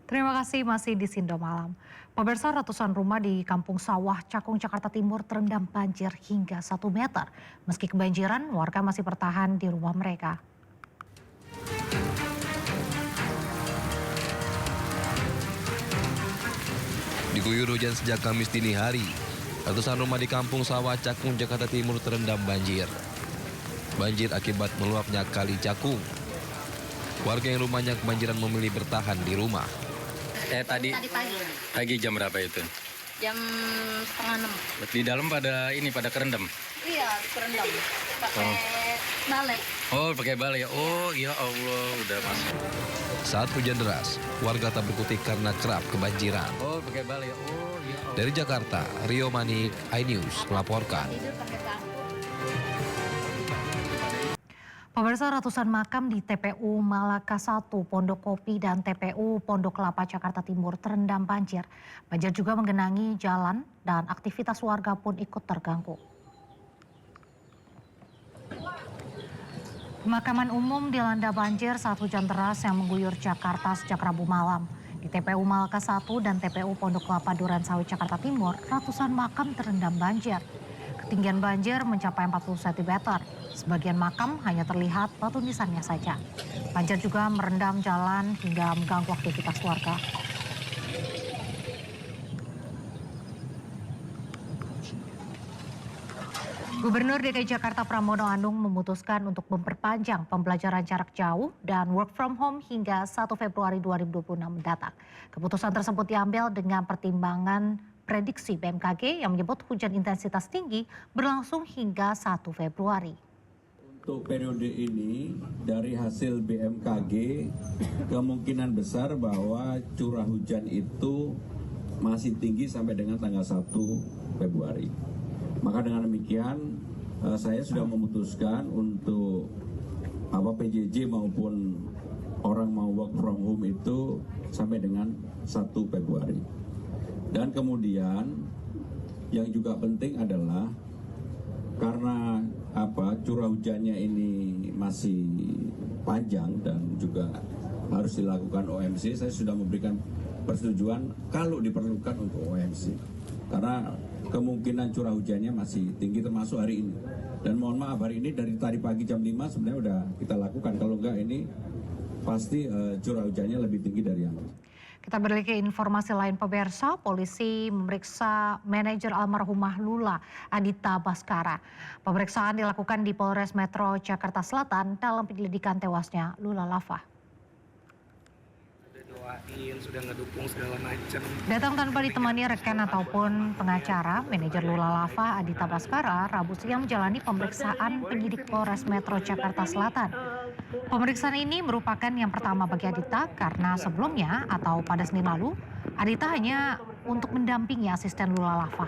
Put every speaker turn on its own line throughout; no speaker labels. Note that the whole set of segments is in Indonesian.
Terima kasih masih di Sindo Malam. Pemirsa, ratusan rumah di Kampung Sawah, Cakung, Jakarta Timur terendam banjir hingga 1 meter. Meski kebanjiran, warga masih bertahan di rumah mereka.
Diguyur hujan sejak Kamis dini hari, ratusan rumah di Kampung Sawah, Cakung, Jakarta Timur terendam banjir. Banjir akibat meluapnya Kali Cakung. Warga yang rumahnya kebanjiran memilih bertahan di rumah.
Tadi pagi jam berapa itu?
Jam setengah 6.
Di dalam pada kerendam.
Iya, kerendam. Pakai balai.
Oh, pakai balai ya. Oh, ya Allah, udah masuk.
Saat hujan deras, warga tak berkutik karena kerap kebanjiran.
Oh, pakai balai ya. Oh, ya Allah.
Dari Jakarta, Rio Manik, iNews melaporkan.
Tidur pakai bangku.
Pemirsa, ratusan makam di TPU Malaka 1, Pondok Kopi, dan TPU Pondok Kelapa, Jakarta Timur terendam banjir. Banjir juga menggenangi jalan dan aktivitas warga pun ikut terganggu. Pemakaman umum dilanda banjir saat hujan deras yang mengguyur Jakarta sejak Rabu malam. Di TPU Malaka 1 dan TPU Pondok Kelapa Durensawit, Jakarta Timur, ratusan makam terendam banjir. Ketinggian banjir mencapai 40 cm. Sebagian makam hanya terlihat batu nisannya saja. Banjir juga merendam jalan hingga mengganggu aktivitas warga. Gubernur DKI Jakarta Pramono Anung memutuskan untuk memperpanjang pembelajaran jarak jauh dan work from home hingga 1 Februari 2026 mendatang. Keputusan tersebut diambil dengan pertimbangan prediksi BMKG yang menyebut hujan intensitas tinggi berlangsung hingga 1 Februari.
Untuk periode ini, dari hasil BMKG, kemungkinan besar bahwa curah hujan itu masih tinggi sampai dengan tanggal 1 Februari. Maka dengan demikian, saya sudah memutuskan untuk PJJ maupun orang mau work from home itu sampai dengan 1 Februari. Dan kemudian, yang juga penting adalah karena curah hujannya ini masih panjang dan juga harus dilakukan OMC, saya sudah memberikan persetujuan kalau diperlukan untuk OMC. Karena kemungkinan curah hujannya masih tinggi termasuk hari ini. Dan mohon maaf, hari ini dari tadi pagi jam 5 sebenarnya udah kita lakukan. Kalau enggak ini pasti curah hujannya lebih tinggi dari yang lain.
Kita beralih ke informasi lain, pemirsa. Polisi memeriksa manajer almarhumah Lula, Adita Baskara. Pemeriksaan dilakukan di Polres Metro Jakarta Selatan dalam penyelidikan tewasnya Lula Lava.
Sudah doain, sudah ngedukung segala macam.
Datang tanpa ditemani rekan ataupun pengacara, manajer Lula Lava, Adita Baskara, Rabu siang menjalani pemeriksaan penyidik Polres Metro Jakarta Selatan. Pemeriksaan ini merupakan yang pertama bagi Adita karena sebelumnya atau pada Senin lalu, Adita hanya untuk mendampingi asisten Lula Lava.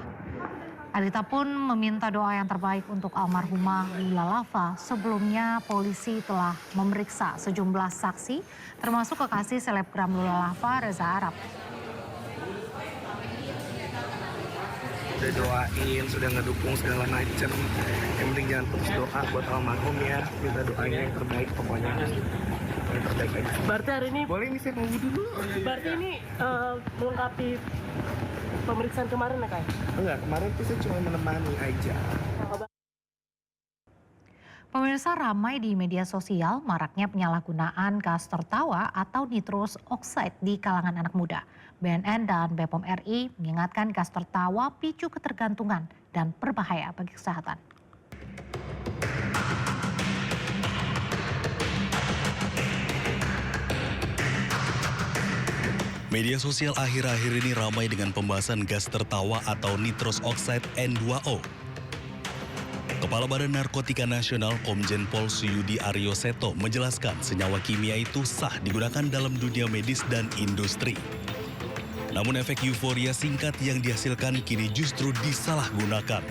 Adita pun meminta doa yang terbaik untuk almarhumah Lula Lava. Sebelumnya polisi telah memeriksa sejumlah saksi termasuk kekasih selebgram Lula Lava, Reza Arab.
Sudah doain, sudah ngedukung segala macam. Yang penting jangan putus doa buat almarhum ya. Minta doanya yang terbaik pokoknya. Yang terbaik aja.
Berarti hari ini
Boleh ini saya mau wudhu dulu?
berarti ini melengkapi pemeriksaan kemarin ya, Kak?
Enggak, kemarin itu saya cuma menemani aja.
Pemirsa, ramai di media sosial maraknya penyalahgunaan gas tertawa atau nitrous oxide di kalangan anak muda. BNN dan BPOM RI mengingatkan gas tertawa picu ketergantungan dan berbahaya bagi kesehatan.
Media sosial akhir-akhir ini ramai dengan pembahasan gas tertawa atau nitrous oxide N2O. Kepala Badan Narkotika Nasional Komjen Pol Suyudi Aryo Seto menjelaskan senyawa kimia itu sah digunakan dalam dunia medis dan industri. Namun efek euforia singkat yang dihasilkan kini justru disalahgunakan.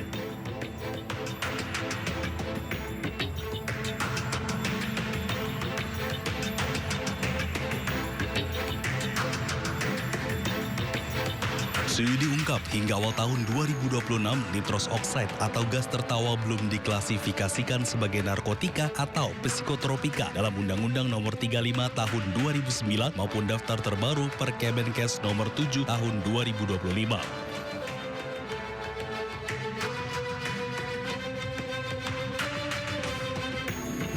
Suyudi ungkap hingga awal tahun 2026 nitros oxide atau gas tertawa belum diklasifikasikan sebagai narkotika atau psikotropika dalam Undang-Undang Nomor 35 Tahun 2009 maupun daftar terbaru Perkemenkes Nomor 7 Tahun 2025.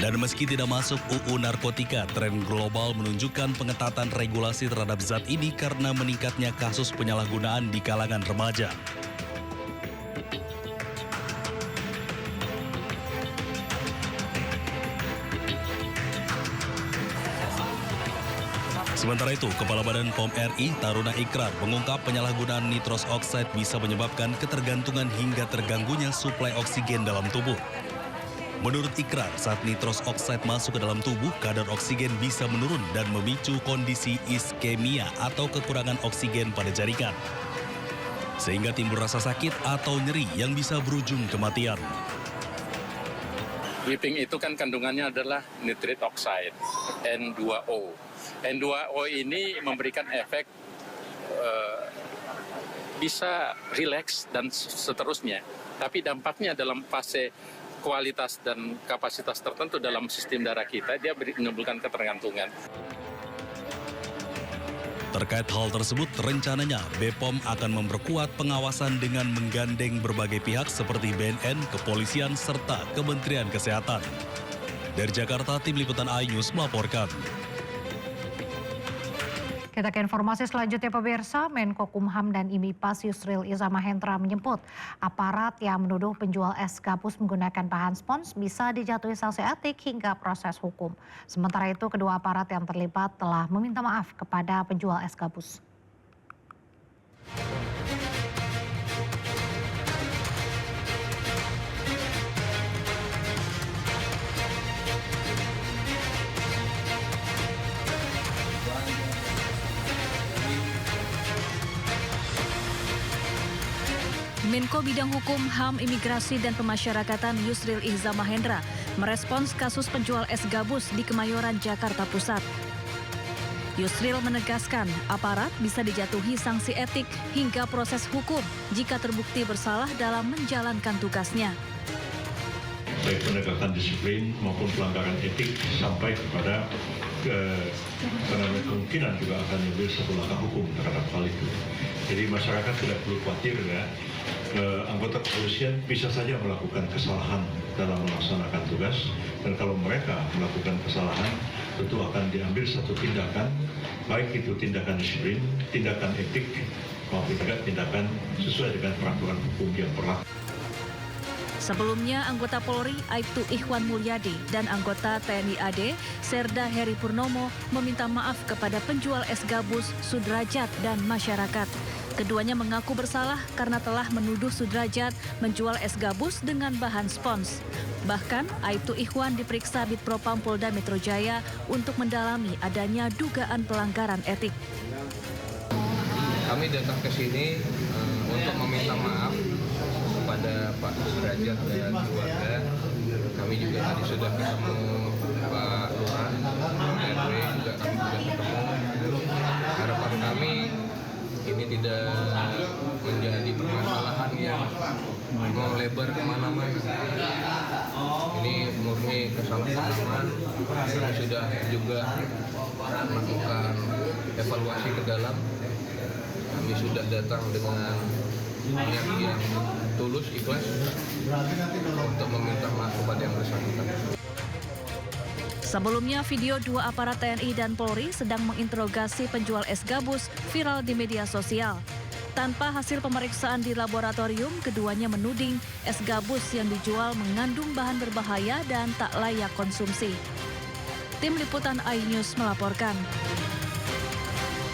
Dan meski tidak masuk UU Narkotika, tren global menunjukkan pengetatan regulasi terhadap zat ini karena meningkatnya kasus penyalahgunaan di kalangan remaja. Sementara itu, Kepala Badan POM RI, Taruna Ikrar, mengungkap penyalahgunaan nitros oxide bisa menyebabkan ketergantungan hingga terganggunya suplai oksigen dalam tubuh. Menurut Ikrar, saat nitros oxide masuk ke dalam tubuh, kadar oksigen bisa menurun dan memicu kondisi iskemia atau kekurangan oksigen pada jaringan. Sehingga timbul rasa sakit atau nyeri yang bisa berujung kematian.
Vaping itu kan kandungannya adalah nitrit oxide, N2O. N2O ini memberikan efek bisa rileks dan seterusnya. Tapi dampaknya dalam fase kualitas dan kapasitas tertentu dalam sistem darah kita, dia menimbulkan ketergantungan.
Terkait hal tersebut, rencananya BPOM akan memperkuat pengawasan dengan menggandeng berbagai pihak seperti BNN, kepolisian, serta Kementerian Kesehatan. Dari Jakarta, Tim Liputan iNews melaporkan.
Kita ke informasi selanjutnya pemirsa, Menko Kumham dan IMIPAS Yusril Iza Mahendra menyebut aparat yang menuduh penjual es gabus menggunakan bahan spons bisa dijatuhi sanksi etik hingga proses hukum. Sementara itu kedua aparat yang terlibat telah meminta maaf kepada penjual es gabus.
Menko Bidang Hukum, HAM, Imigrasi, dan Pemasyarakatan Yusril Iza Mahendra merespons kasus penjual es gabus di Kemayoran, Jakarta Pusat. Yusril menegaskan aparat bisa dijatuhi sanksi etik hingga proses hukum jika terbukti bersalah dalam menjalankan tugasnya.
Baik penegakan disiplin maupun pelanggaran etik sampai kepada kemungkinan juga akan diambil satu langkah hukum terhadap hal itu. Jadi masyarakat tidak perlu khawatir ya. Anggota kepolisian bisa saja melakukan kesalahan dalam melaksanakan tugas, dan kalau mereka melakukan kesalahan tentu akan diambil satu tindakan, baik itu tindakan disiplin, tindakan etik, maupun juga tindakan sesuai dengan peraturan hukum yang berlaku.
Sebelumnya, anggota Polri Aibtu Ikhwan Mulyadi dan anggota TNI AD Serda Heri Purnomo meminta maaf kepada penjual es gabus, Sudrajat, dan masyarakat. Keduanya mengaku bersalah karena telah menuduh Sudrajat menjual es gabus dengan bahan spons. Bahkan, Aibtu Ikhwan diperiksa Bitpropam Polda Metro Jaya untuk mendalami adanya dugaan pelanggaran etik.
Kami datang ke sini untuk meminta maaf kepada Pak Sudrajat dan keluarga. Kami juga tadi sudah ketemu Pak Lurah, Pak RW juga kami sudah ketemu. Harapan kami ini tidak menjadi permasalahan yang melebar kemana-mana. Ini murni kesalahpahaman. Kami sudah juga melakukan evaluasi ke dalam. Kami sudah datang dengan niat yang tulus, ikhlas untuk meminta maaf kepada yang bersangkutan.
Sebelumnya, video dua aparat TNI dan Polri sedang menginterogasi penjual es gabus viral di media sosial. Tanpa hasil pemeriksaan di laboratorium, keduanya menuding es gabus yang dijual mengandung bahan berbahaya dan tak layak konsumsi. Tim Liputan iNews melaporkan.